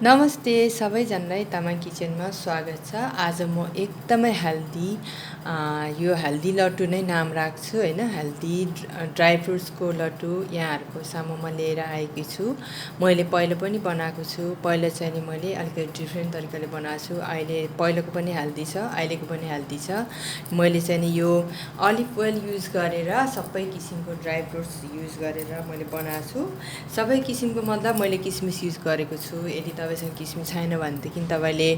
नमस्ते सबैजनालाई तामाङ किचनमा स्वागत छ। आज म एकदमै हेल्दी यो हेल्दी लड्डु नै नाम राख्छु हैन। हेल्दी ड्राई फ्रुट्सको लड्डु यहाँहरूको सामु म लिएर आएकी छु। मैले पहिलो पनि बनाएको छु। पहिला चाहिँ नि मैले अलिकति डिफ्रेन्ट तरिकाले बनाएको छु। अहिले पहिलोको पनि हेल्दी छ, अहिलेको पनि हेल्दी छ। मैले चाहिँ नि यो अलिभ ओइल युज गरेर सबै किसिमको ड्राई फ्रुट्स युज गरेर मैले बनाएको छु। सबै किसिमको मतलब मैले किसमिस युज गरेको छु। यदि तपाईसँग किसमिस छैन भनेदेखि तपाईले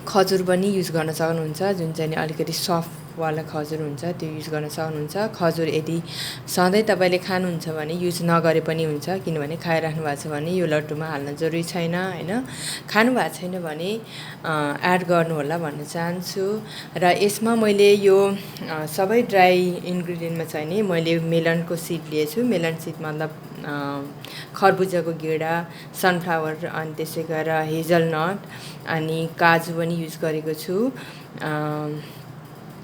खजुर पनि युज गर्न सक्नुहुन्छ, जुन चाहिँ नि अलिकति सफ्टवाला खजुर हुन्छ त्यो युज गर्न सक्नुहुन्छ। खजुर यदि सधैँ तपाईले खानुहुन्छ भने युज नगरे पनि हुन्छ, किनभने खाइराख्नु भएको छ भने यो लड्डुमा हाल्न जरुरी छैन हैन। खानु भएको छैन भने एड गर्नु होला भन्न चाहन्छु। र यसमा मैले यो सबै ड्राई इन्ग्रेडियन्टमा चाहिँ नि मैले मेलनको सिड लिएछु। मेलन सिड मतलब खरबुजाको गेडा, सनफ्लावर, अनि त्यसै गरेर हेजलनट अनि काजु पनि युज गरेको छु।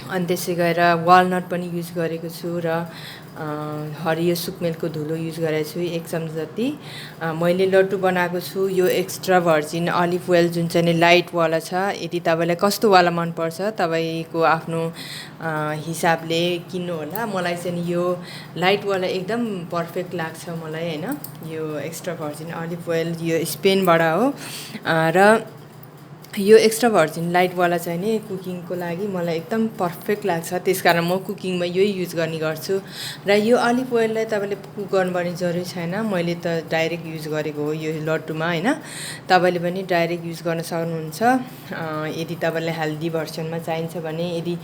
अनि त्यसै गरेर वालनट पनि युज गरेको छु र हरियो सुकमेलको धुलो युज गरेको छु 1 चम्चा जति। मैले लड्डु बनाएको छु यो एक्स्ट्रा भर्जिन अलिभ ओइल जुन चाहिँ नि लाइटवाला छ। यदि तपाईलाई कस्तोवाला मनपर्छ तपाईको आफ्नो हिसाबले किन्नु होला। मलाई चाहिँ नि यो लाइटवाला एकदम पर्फेक्ट लाग्छ मलाई हैन। यो एक्स्ट्रा भर्जिन अलिभ ओइल यो स्पेनबाट हो र यो एक्स्ट्रा भर्जिन लाइटवाला चाहिँ नि कुकिङको लागि मलाई एकदम पर्फेक्ट लाग्छ। त्यसकारण म कुकिङमा यही युज गर्ने गर्छु। र यो अलिभ ओइललाई तपाईले कुक गर्नुपर्ने जरुरी छैन। मैले त डाइरेक्ट युज गरेको हो यो लड्डुमा हैन। तपाईले पनि डाइरेक्ट युज गर्न सक्नुहुन्छ यदि तपाईलाई हेल्दी भर्सनमा चाहिन्छ भने। यदि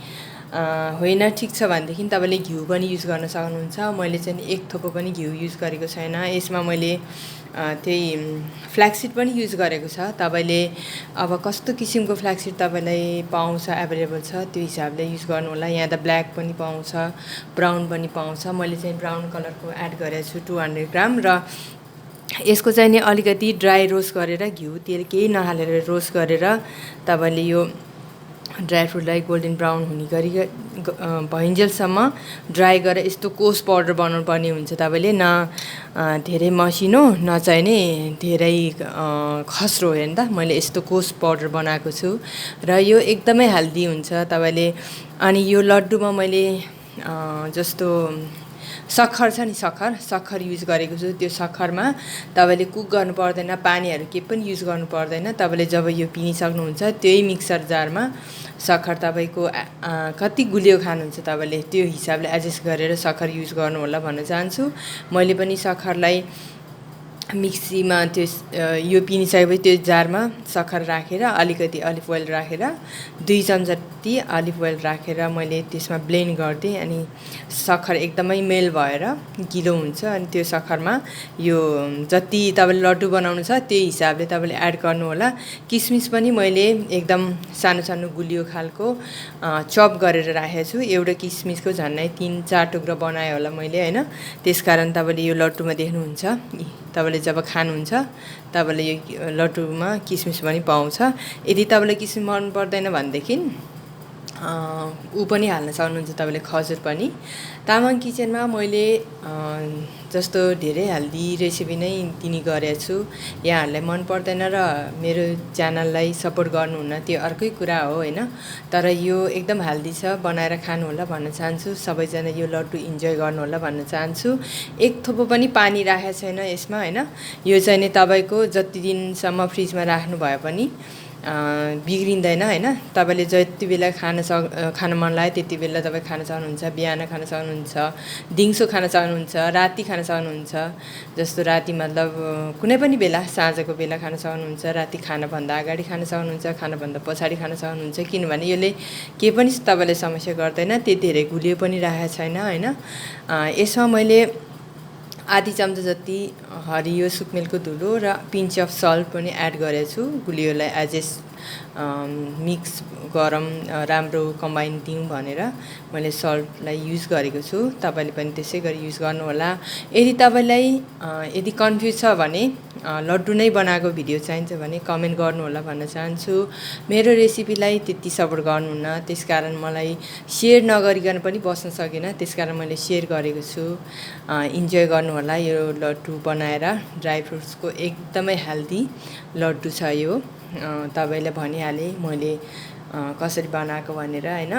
होइन ठिक छ भनेदेखि तपाईले घिउ पनि युज गर्न सक्नुहुन्छ। मैले चाहिँ एक थोपो पनि घिउ युज गरेको छैन। यसमा मैले त्यही फ्ल्याक्सिड पनि युज गरेको छ। तपाईले अब कस्तो किसिमको फ्ल्याक्सिड तपाईलाई पाउँछ एभाइलेबल छ त्यो हिसाबले युज गर्नु होला। यहाँ त ब्ल्याक पनि पाउँछ, ब्राउन पनि पाउँछ। मैले चाहिँ ब्राउन कलरको एड गरेको छु 200 ग्राम। र यसको चाहिँ नि अलिकति ड्राई रोस्ट गरेर घिउ तेल केही नहालेर रोस्ट गरेर तपाईले यो ड्राई फ्रुटलाई गोल्डन ब्राउन हुने गरी भइन्जेलसम्म ड्राई गरेर यस्तो कोस पाउडर बनाउनु पर्ने हुन्छ। तपाईले न धेरै मसिनो न चाहिँ नि धेरै खस्रो हेर्नु त मैले यस्तो कोस पाउडर बनाएको छु र यो एकदमै हेल्दी हुन्छ तपाईले। अनि यो लड्डुमा मैले जस्तो सक्खर छ नि सक्खर युज गरेको छु। त्यो सक्खरमा तपाईले कुक गर्नु पर्दैन, पानीहरू केही पनि युज गर्नु पर्दैन। तपाईले जब यो पिनिसक्नुहुन्छ त्यही मिक्सर जारमा सक्खर तपाईको कति गुलियो खानुहुन्छ तपाईले त्यो हिसाबले एडजस्ट गरेर सक्खर युज गर्नु होला भन्न चाहन्छु। मैले पनि सक्खरलाई मिक्सीमा त्यो यो पिनिसकेपछि त्यो जारमा सक्खर राखेर अलिकति अलिभ ओइल राखेर 2 चम्चा जति अलिभ ओइल राखेर मैले त्यसमा ब्लेन्ड गर्दै अनि सक्खर एकदमै मेल भएर गिलो हुन्छ। अनि त्यो सक्खरमा यो जति तपाईले लड्डु बनाउनु छ त्यही हिसाबले तपाईले एड गर्नु होला। किसमिस पनि मैले एकदम सानो सानो गुलियो खालको चप गरेर राखेको छु। एउटा किसमिसको झन्नै 3-4 टुक्रा बनाए होला मैले हैन। त्यसकारण तपाईले यो लड्डुमा देख्नुहुन्छ तपाईले जब खानुहुन्छ तपाईले यो लड्डुमा किसमिस पनि पाउँछ। यदि तपाईलाई किसमिस मन पर्दैन भनेदेखि ऊ पनि हाल्न सक्नुहुन्छ तपाईले खजुर पनि। तामाङ किचनमा मैले जस्तो धेरै हेल्दी रेसिपी नै दिने गरेको छु। यहाँहरूलाई मन पर्दैन र मेरो च्यानललाई सपोर्ट गर्नुहुन्न त्यो अर्कै कुरा हो हैन। तर यो एकदम हेल्दी छ, बनाएर खानु होला भन्न चाहन्छु। सबैजना यो लड्डु इन्जोय गर्नु होला भन्न चाहन्छु। एक थोपो पनि पानी राखेको छैन यसमा हैन। यो चाहिँ नि तपाईको जति दिनसम्म फ्रिजमा राख्नु भए पनि बिग्रिँदैन हैन। तपाईले जति बेला खान मन लाग्यो त्यति बेला तपाई खान सक्नुहुन्छ। बिहान खान सक्नुहुन्छ, दिउँसो खान सक्नुहुन्छ, राति खान सक्नुहुन्छ। जस्तो राति मतलब कुनै पनि बेला साँझको बेला खान सक्नुहुन्छ, राति खानभन्दा अगाडि खान सक्नुहुन्छ, खानभन्दा पछाडि खान सक्नुहुन्छ। किनभने यसले केही पनि तपाईलाई समस्या गर्दैन। त्यति धेरै गुलियो पनि राखेको छैन हैन। यसमा मैले आधी चम्चा जति हरियो सुकमेलको धुलो र पिन्च अफ सल्ट पनि एड गरेको छु। गुलियोलाई एडजस्ट मिक्स गरम राम्रो कम्बाइन दिउँ भनेर मैले सल्टलाई युज गरेको छु। तपाईले पनि त्यसै गरी युज गर्नु होला। यदि तपाईलाई यदि कन्फ्युज छ भने लड्डु नै बनाएको भिडियो चाहिन्छ भने कमेन्ट गर्नु होला भन्न चाहन्छु। मेरो रेसिपीलाई त्यति सपोर्ट गर्नुहुन्न, त्यसकारण मलाई सेयर नगरिकन पनि बस्न सकिनँ, त्यसकारण मैले सेयर गरेको छु। इन्जोय गर्नु होला यो लड्डु बनाएर। ड्राई फ्रुट्सको एकदमै हेल्दी लड्डु छ यो। तपाईले भनिहालेँ मैले कसरी बनाएको भनेर हैन।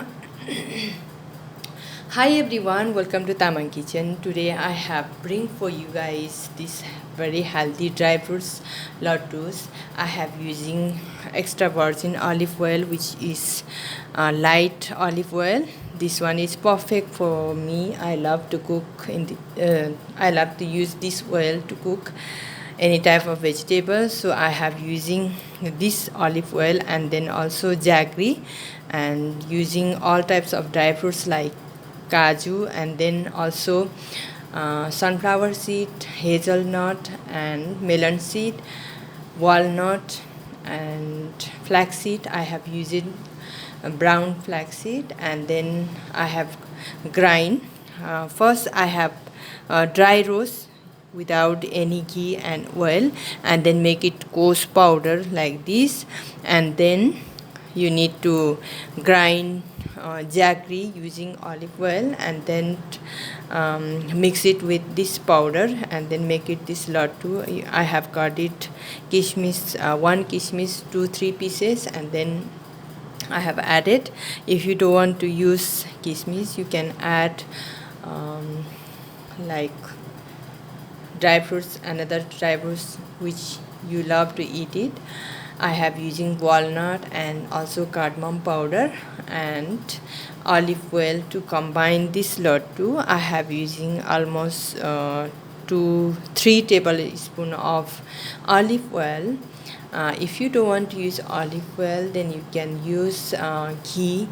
Hi everyone, welcome to Tamang Kitchen. Today I have bring for you guys this very healthy dry fruits laddus. I have using extra virgin olive oil, which is light olive oil. This one is perfect for me. I love to cook I love to use this oil to cook any type of vegetables. So I have using this olive oil and then also jaggery, and using all types of dry fruits like kaju, and then also sunflower seed, hazelnut and melon seed, walnut and flaxseed. I have used brown flaxseed, and then I have grind. First I have dry roast without any ghee and oil, and then make it coarse powder like this, and then you need to grind jaggery using olive oil, and then mix it with this powder, and then make it this laddu. I have cut it kishmish, one kishmish 2-3 pieces, and then I have added. If you don't want to use kishmish, you can add like dry fruits, another dry fruits which you love to eat it. I have using walnut and also cardamom powder and olive oil to combine this laddu. I have using almost 2-3 tablespoons of olive oil. If you don't want to use olive oil, then you can use ghee,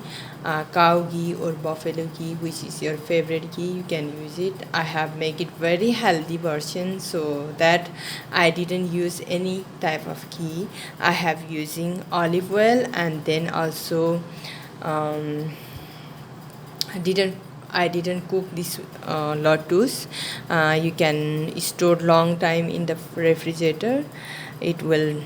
cow ghee or buffalo ghee, which is your favorite ghee. You can use it. I have make it very healthy version, so that I didn't use any type of ghee. I have using olive oil, and then also I didn't cook this laddus. You can store long time in the refrigerator. It will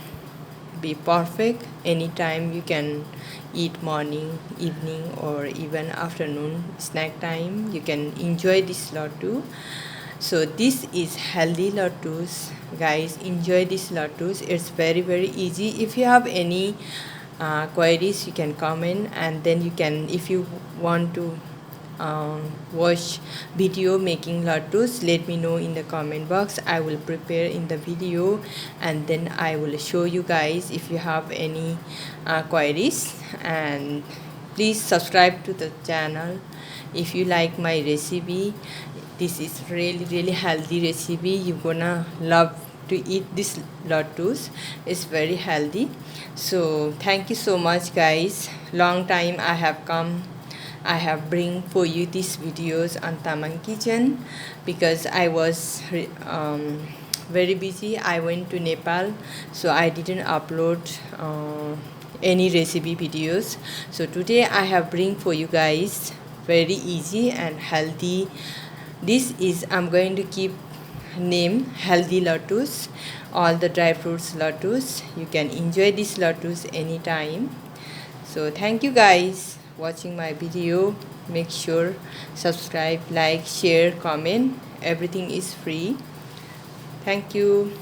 be perfect anytime. You can eat morning, evening, or even afternoon snack time. You can enjoy this laddu. So this is healthy laddus, guys. Enjoy this laddus. It's very easy. If you have any queries, you can comment, and then you can, if you want to watch video making laddus, let me know in the comment box. I will prepare in the video, and then I will show you guys if you have any queries. And please subscribe to the channel if you like my recipe. This is really healthy recipe. You're gonna love to eat this laddus. It's very healthy. So thank you so much, guys. Long time I have bring for you these videos on Tamang Kitchen, because I was very busy. I went to Nepal, so I didn't upload any recipe videos. So today I have bring for you guys very easy and healthy. This is, I'm going to keep name healthy laddus, all the dry fruits laddus. You can enjoy these laddus anytime. So thank you guys watching my video. Make sure subscribe, like, share, comment. Everything is free. Thank you.